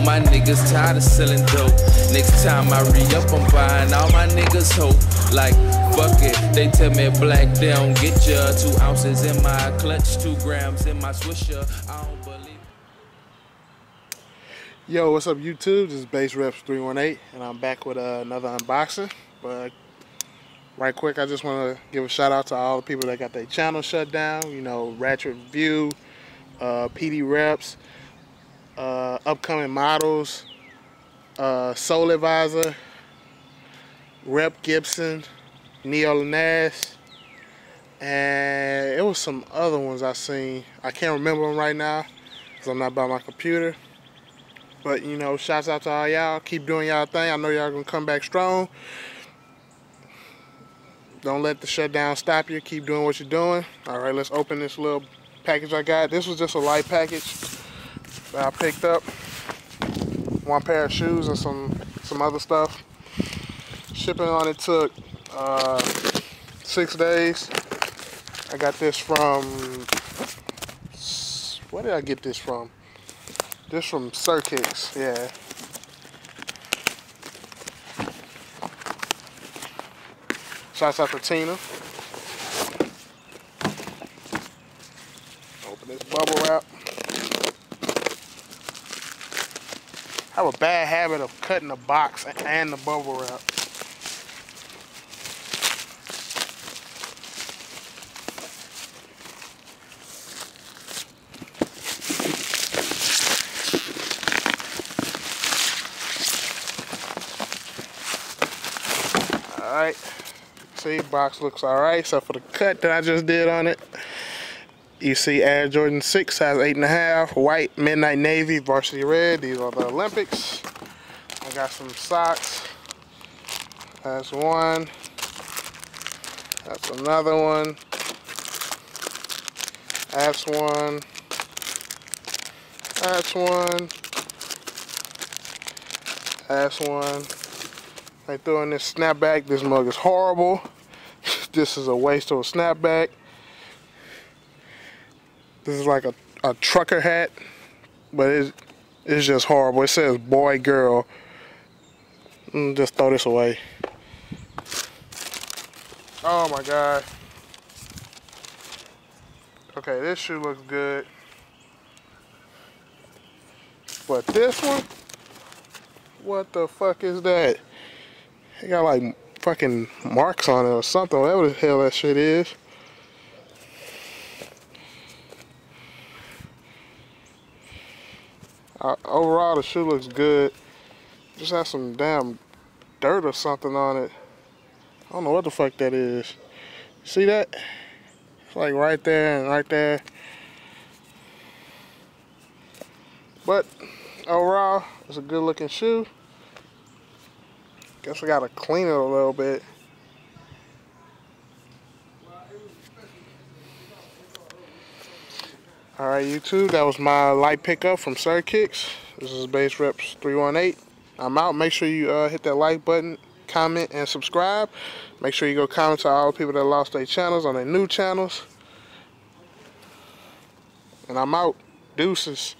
know my niggas tired of selling dope. Next time I re-up, I'm buying all my niggas hope. Like, fuck it, they tell me black, they don't get ya. 2 ounces in my clutch, 2 grams in my swisher. I don't believe. Yo, what's up YouTube? This is Bass Reps 318 and I'm back with another unboxing. But right quick, I just want to give a shout out to all the people that got their channel shut down. You know, Ratchet View, PD Reps, upcoming models, Soul Advisor, Rep Gibson, Neo Lanass, and it was some other ones I seen. I can't remember them right now because I'm not by my computer. But, you know, shouts out to all y'all. Keep doing y'all thing. I know y'all gonna come back strong. Don't let the shutdown stop you. Keep doing what you're doing. Alright, let's open this little package I got. This was just a light package that I picked up. 1 pair of shoes and some other stuff. Shipping on it took 6 days. I got this from... Where did I get this from? This from SirSneaker, yeah. Shouts out to Tina. Open this bubble wrap. I have a bad habit of cutting the box and the bubble wrap. Alright, see, box looks alright, except for the cut that I just did on it. You see Air Jordan 6, size 8.5, white, midnight navy, varsity red. These are the Olympics. I got some socks. That's one. That's another one. That's one. That's one. That's one. I threw in this snapback. This mug is horrible. This is a waste of a snapback. This is like a trucker hat, but it's just horrible. It says boy, girl. Just throw this away. Oh my God. Okay, this shoe looks good. But this one? What the fuck is that? It got like fucking marks on it or something, whatever the hell that shit is. Overall, the shoe looks good. Just has some damn dirt or something on it. I don't know what the fuck that is. See that? It's like right there and right there. But overall, it's a good looking shoe. Guess I gotta clean it a little bit. Alright YouTube, that was my light pickup from SirSneaker. This is Bass Reps 318. I'm out. Make sure you hit that like button, comment, and subscribe. Make sure you go comment to all the people that lost their channels on their new channels. And I'm out. Deuces.